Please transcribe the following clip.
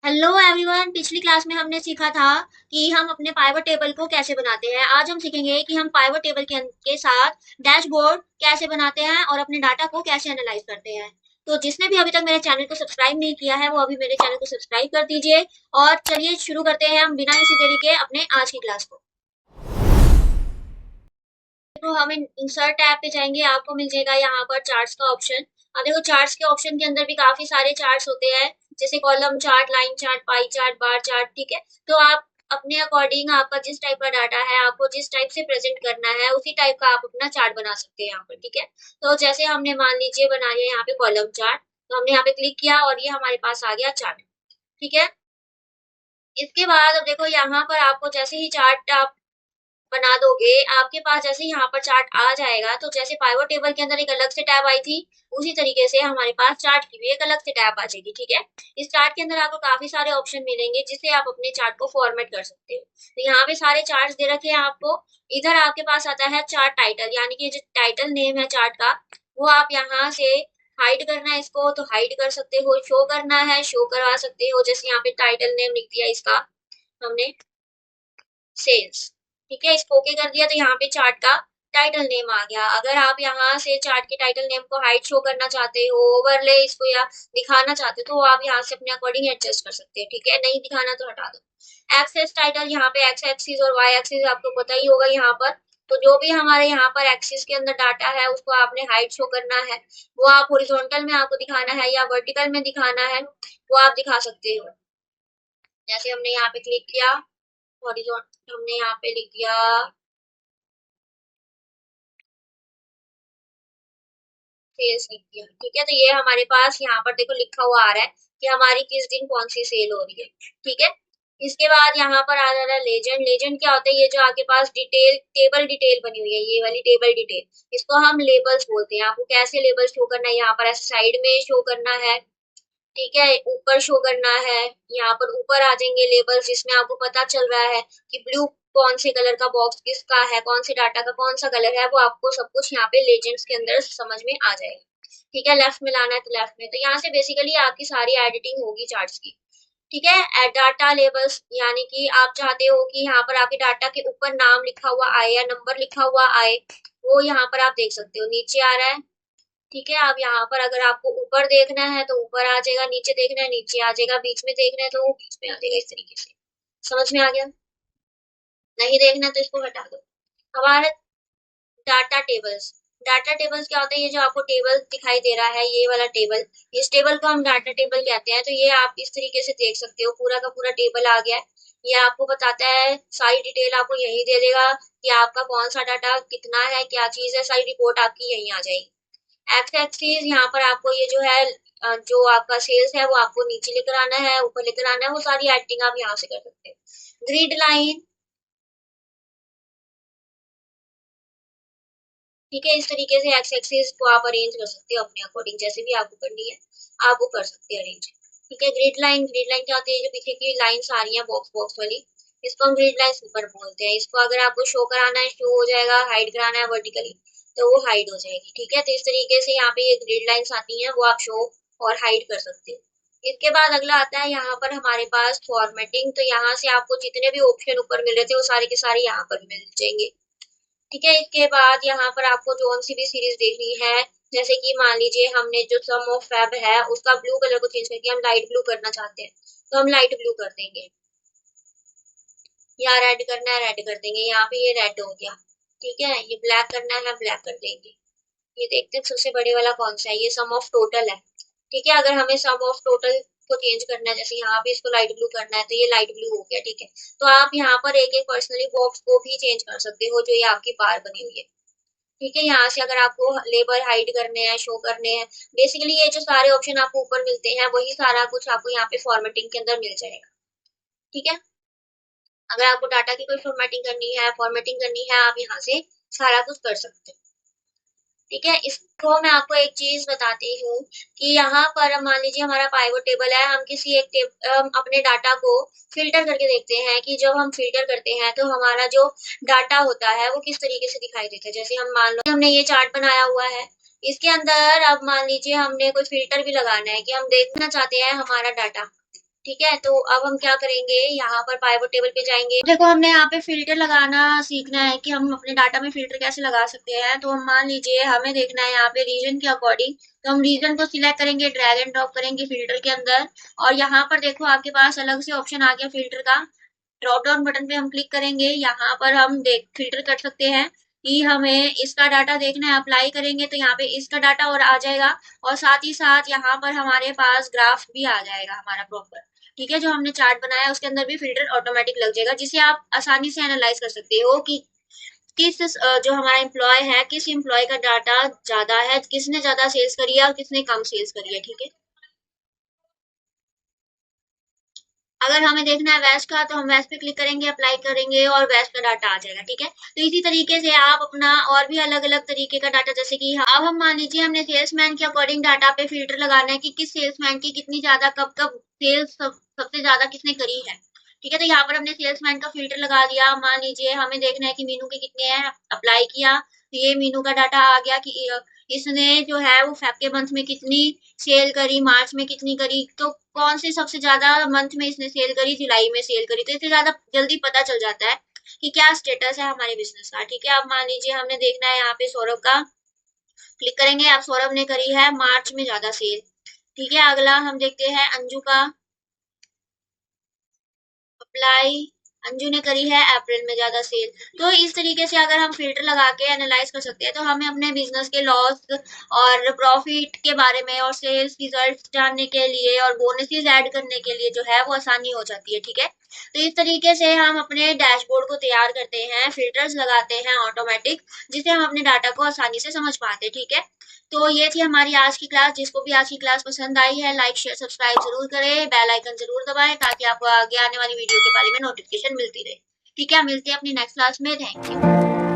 Hello everyone. पिछली class में हमने सीखा था कि हम अपने पाइवट टेबल को कैसे बनाते हैं। आज हम सीखेंगे कि हम पाइवट टेबल के साथ डैशबोर्ड कैसे बनाते हैं और अपने डाटा को कैसे एनालाइज करते हैं। तो जिसने भी अभी तक मेरे चैनल को सब्सक्राइब नहीं किया है वो अभी मेरे चैनल को सब्सक्राइब कर दीजिए। और चलिए शुरू करते हैं हम बिना किसी देरी के अपने आज की क्लास को। तो हम इंसर्ट टैब पे जाएंगे, आपको मिल जाएगा यहाँ पर चार्ट्स का ऑप्शन। अब देखो चार्ट्स के ऑप्शन के अंदर भी काफी सारे चार्ट्स होते हैं, जैसे column chart, line chart, pie chart, bar chart. ठीक है, तो आप अपने अकॉर्डिंग आपका जिस टाइप का डाटा है, आपको जिस टाइप से प्रेजेंट करना है उसी टाइप का आप अपना चार्ट बना सकते हैं यहाँ पर। ठीक है, तो जैसे हमने मान लीजिए बना लिया यहाँ पे कॉलम चार्ट, तो हमने यहाँ पे क्लिक किया और ये हमारे पास आ गया चार्ट। ठीक है, इसके बाद अब देखो यहाँ पर आपको जैसे ही चार्ट आप बना दोगे, आपके पास जैसे यहाँ पर चार्ट आ जाएगा, तो जैसे पाइवट टेबल के अंदर एक अलग से टैब आई थी, उसी तरीके से हमारे पास चार्ट की भी एक अलग से टैब आ जाएगी। ठीक है, इस चार्ट के अंदर आपको काफी सारे ऑप्शन मिलेंगे जिससे आप अपने चार्ट को फॉर्मेट कर सकते हो। तो यहाँ पे सारे चार्ट दे रखे हैं आपको। इधर आपके पास आता है चार्ट टाइटल, यानी कि जो टाइटल नेम है चार्ट का, वो आप यहाँ से हाइड करना है इसको तो हाइड कर सकते हो, शो करना है शो करवा सकते हो। जैसे यहाँ पे टाइटल नेम लिख दिया इसका हमने, सेल्स। ठीक है, इसको ओके कर दिया तो यहाँ पे चार्ट का टाइटल नेम आ गया। अगर आप यहाँ से चार्ट के टाइटल नेम को हाइड शो करना चाहते हो, ओवरले इसको या दिखाना चाहते हो, तो आप यहाँ से अपने अकॉर्डिंग एडजस्ट कर सकते हैं। ठीक है, नहीं दिखाना तो हटा दो। एक्सेस टाइटल, यहाँ पे एक्स एक्सिस और वाई एक्सिस आपको पता ही होगा यहाँ पर। तो जो भी हमारे यहाँ पर एक्सिस के अंदर डाटा है उसको आपने हाइड शो करना है, वो आप हॉरिजॉन्टल में आपको दिखाना है या वर्टिकल में दिखाना है, वो आप दिखा सकते हो। जैसे हमने यहाँ पे क्लिक किया, हॉरिजॉन्टल हमने यहाँ पे लिख दिया सेल्स लिख दिया। ठीक है, तो ये हमारे पास यहाँ पर देखो लिखा हुआ आ रहा है कि हमारी किस दिन कौन सी सेल हो रही है। ठीक है, इसके बाद यहाँ पर आ जा रहा है लेजेंड। लेजेंड क्या होता है? ये जो आपके पास डिटेल टेबल डिटेल बनी हुई है, ये वाली टेबल डिटेल, इसको हम लेबल्स बोलते हैं। आपको कैसे लेबल शो करना है, यहाँ पर ऐसे साइड में शो करना है। ठीक है, ऊपर शो करना है। यहाँ पर ऊपर आ जाएंगे लेबल्स जिसमें आपको पता चल रहा है कि ब्लू कौन से कलर का बॉक्स किसका है, कौन से डाटा का कौन सा कलर है, वो आपको सब कुछ यहाँ पे लेजेंड्स के अंदर समझ में आ जाएगा। ठीक है, लेफ्ट में लाना है तो लेफ्ट में। तो यहाँ से बेसिकली आपकी सारी एडिटिंग होगी चार्ट्स की। ठीक है, डाटा लेबल्स, यानी कि आप चाहते हो कि यहाँ पर आपके डाटा के ऊपर नाम लिखा हुआ आए या नंबर लिखा हुआ आए, वो यहाँ पर आप देख सकते हो। नीचे आ रहा है। ठीक है, अब यहाँ पर अगर आपको ऊपर देखना है तो ऊपर आ जाएगा, नीचे देखना है नीचे आ जाएगा, बीच में देखना है तो वो बीच में आ जाएगा। इस तरीके से समझ में आ गया? नहीं देखना तो इसको हटा दो। हमारा डाटा टेबल्स। डाटा टेबल्स क्या होता है? ये जो आपको टेबल दिखाई दे रहा है, ये वाला टेबल, इस टेबल को हम डाटा टेबल कहते हैं। तो ये आप इस तरीके से देख सकते हो, पूरा का पूरा टेबल आ गया है। ये आपको बताता है सारी डिटेल, आपको यही दे देगा कि आपका कौन सा डाटा कितना है, क्या चीज है, सारी रिपोर्ट आपकी यही आ जाएगी। एक्स एक्सिस, यहाँ पर आपको ये जो है जो आपका सेल्स है वो आपको नीचे लेकर आना है, ऊपर लेकर आना है, वो सारी एडिटिंग आप यहाँ से कर सकते हैं। ग्रिड लाइन, ठीक है, इस तरीके से एक्स एक्सिस को आप अरेंज कर सकते हो अपने अकॉर्डिंग, जैसे भी आपको करनी है आप वो कर सकते हैं अरेंज। ठीक है, ग्रिड लाइन, ग्रिड लाइन क्या होती है? जो पीछे की लाइंस आ रही है बॉक्स बॉक्स वाली, इसको हम ग्रिड लाइन ऊपर बोलते हैं। इसको अगर आपको शो कराना है शो हो जाएगा, हाइड कराना है वर्टिकली तो वो हाइड हो जाएगी। ठीक है, तो इस तरीके से यहाँ पे ये ग्रिड लाइंस आती हैं, वो आप शो और हाइड कर सकते हो। इसके बाद अगला आता है यहाँ पर हमारे पास फॉर्मेटिंग। तो यहाँ से आपको जितने भी ऑप्शन ऊपर मिल रहे थे वो सारे के सारे यहाँ पर मिल जाएंगे। ठीक है, इसके बाद यहाँ पर आपको जो सी भी सीरीज देखनी है, जैसे कि मान लीजिए हमने जो सम ऑफ फेब है उसका ब्लू कलर को चेंज करके हम लाइट ब्लू करना चाहते हैं, तो हम लाइट ब्लू कर देंगे। या रेड करना है रेड कर देंगे, यहाँ पे ये रेड हो गया। ठीक है, ये ब्लैक करना है ब्लैक कर देंगे। ये देखते हैं सबसे बड़े वाला कौन सा है, ये सम ऑफ टोटल है। ठीक है, अगर हमें सम ऑफ टोटल को चेंज करना है, जैसे यहाँ पे इसको लाइट ब्लू करना है तो ये लाइट ब्लू हो गया। ठीक है, तो आप यहाँ पर एक एक पर्सनली बॉक्स को भी चेंज कर सकते हो जो ये आपकी बार बनी हुई है। ठीक है, यहाँ से अगर आपको लेबल हाइड करने हैं शो करने हैं, बेसिकली ये जो सारे ऑप्शन आपको ऊपर मिलते हैं वही सारा कुछ आपको यहाँ पे फॉर्मेटिंग के अंदर मिल जाएगा। ठीक है, अगर आपको डाटा की कोई फॉर्मेटिंग करनी है आप यहाँ से सारा कुछ कर सकते हो। ठीक है, इसको मैं आपको एक चीज बताती हूँ कि यहाँ पर मान लीजिए हमारा पाइवट टेबल है, हम किसी एक अपने डाटा को फिल्टर करके देखते हैं कि जब हम फिल्टर करते हैं तो हमारा जो डाटा होता है वो किस तरीके से दिखाई देता है। जैसे हम मान लो हमने ये चार्ट बनाया हुआ है, इसके अंदर अब मान लीजिए हमने कोई फिल्टर भी लगाना है कि हम देखना चाहते हैं हमारा डाटा। ठीक है, तो अब हम क्या करेंगे, यहाँ पर पाइवट टेबल पे जाएंगे। देखो हमने यहाँ पे फिल्टर लगाना सीखना है कि हम अपने डाटा में फिल्टर कैसे लगा सकते हैं। तो हम मान लीजिए हमें देखना है यहाँ पे रीजन के अकॉर्डिंग, तो हम रीजन को सिलेक्ट करेंगे, ड्रैग एंड ड्रॉप करेंगे फिल्टर के अंदर, और यहाँ पर देखो आपके पास अलग से ऑप्शन आ गया फिल्टर का। ड्रॉप डाउन बटन पे हम क्लिक करेंगे, यहाँ पर हम देख फिल्टर कर सकते हैं कि हमें इसका डाटा देखना है। अप्लाई करेंगे तो यहाँ पे इसका डाटा और आ जाएगा, और साथ ही साथ यहाँ पर हमारे पास ग्राफ भी आ जाएगा हमारा प्रॉपर। ठीक है, जो हमने चार्ट बनाया है उसके अंदर भी फिल्टर ऑटोमेटिक लग जाएगा, जिसे आप आसानी से एनालाइज कर सकते हो कि जो हमारा एम्प्लॉय है, किस एम्प्लॉय का डाटा ज्यादा है, किसने ज्यादा सेल्स करी है और किसने कम सेल्स करी है। ठीक है, अगर हमें देखना है वेस्ट का, तो हम वेस्ट पे क्लिक करेंगे, अप्लाई करेंगे और वेस्ट का डाटा आ जाएगा। ठीक है, तो इसी तरीके से आप अपना और भी अलग अलग तरीके का डाटा, जैसे कि अब हम मान लीजिए हमने सेल्समैन के अकॉर्डिंग डाटा पे फिल्टर लगाना है कि किस सेल्समैन की कितनी ज्यादा कब कब सेल्स सबसे ज्यादा किसने करी है। ठीक है, तो यहाँ पर हमने सेल्समैन का फिल्टर लगा दिया। मान लीजिए हमें देखना है कि मीनू के कितने हैं, अप्लाई किया तो ये मीनू का डाटा आ गया कि इसने जो है वो फेब के मंथ में कितनी सेल करी, मार्च में कितनी करी, तो कौन से सबसे ज्यादा मंथ में इसने सेल करी, जुलाई में सेल करी, तो इससे ज्यादा जल्दी पता चल जाता है कि क्या स्टेटस है हमारे बिजनेस का। ठीक है, अब मान लीजिए हमने देखना है यहाँ पे सौरभ का, क्लिक करेंगे। अब सौरभ ने करी है मार्च में ज्यादा सेल। ठीक है, अगला हम देखते हैं अंजू का, अप्लाई, अंजू ने करी है अप्रैल में ज्यादा सेल। तो इस तरीके से अगर हम फिल्टर लगा के एनालाइज कर सकते हैं, तो हमें अपने बिजनेस के लॉस और प्रॉफिट के बारे में और सेल्स रिजल्ट जानने के लिए और बोनसेस ऐड करने के लिए जो है वो आसानी हो जाती है। ठीक है, तो इस तरीके से हम अपने डैशबोर्ड को तैयार करते हैं, फिल्टर्स लगाते हैं ऑटोमेटिक, जिससे हम अपने डाटा को आसानी से समझ पाते हैं। ठीक है, तो ये थी हमारी आज की क्लास। जिसको भी आज की क्लास पसंद आई है, लाइक शेयर सब्सक्राइब जरूर करें, बेल आइकन जरूर दबाएं, ताकि आपको आगे आने वाली वीडियो के बारे में नोटिफिकेशन मिलती रहे। ठीक है, मिलते हैं अपनी नेक्स्ट क्लास में। Thank you.